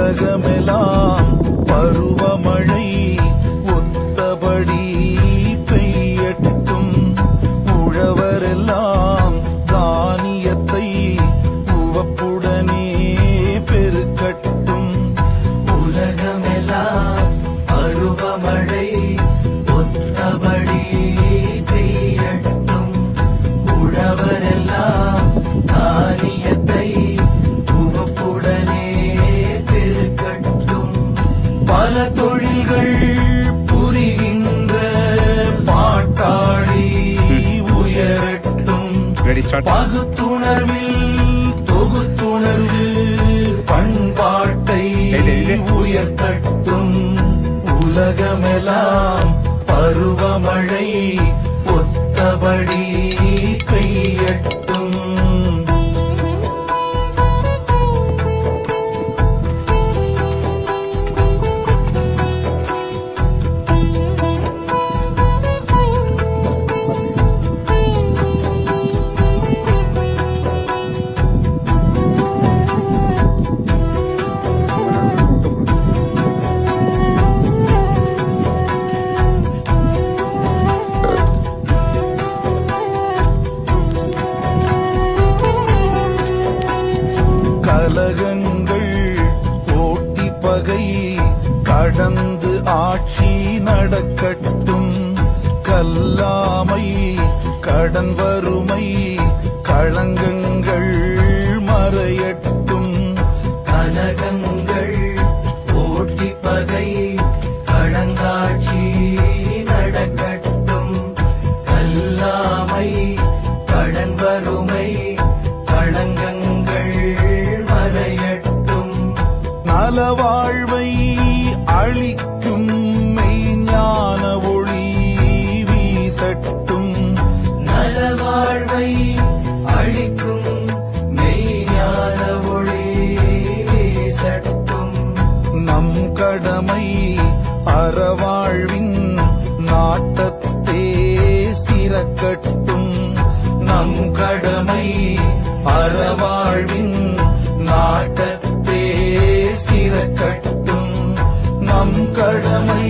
உலகமெல்லாம் பருவமழை ஒத்தபடி பெய்யட்டும். உழவரெல்லாம் தானியத்தை உவப்புடனே பெருக்கட்டும். உலகமெல்லாம் பருவமழை ஒத்தபடி பெய்யட்டும். உழவரெல்லாம் தானியத்தை உவப்புடனே பெருக்கட்டும். பல தொழில்கள் புரிகின்ற பாட்டாளி உயரட்டும். பகுத்துணர்வில் தொகுத்துணர்வு பண்பாட்டை உயர்த்தட்டும். உலகமெல்லாம் பருவமழை ஒத்தபடி பெய்யட்டும். கலகங்கள் போட்டி பகை கடந்து ஆட்சி நடக்கட்டும். கல்லாமை கடன் வறுமை களங்கங்கள் மறையட்டும். கலகங்கள் போட்டி பகை கடந்தாட்சி நடக்கட்டும். கல்லாமை கடன் வறுமை களங்கங்கள் மறையட்டும். நலவாழ்வை அளிக்கும் மெய்ஞான ஒளி வீசட்டும். நலவாழ்வை அளிக்கும் மெய்ஞான ஒளி வீசட்டும். நம் கடமை அறவாழ்வின் நாட்டத்தே சிறக்கட்டும். நம் கடமை அறவாழ்வின் நாட்டத்தே சிறக்கட்டும். நம் கடமை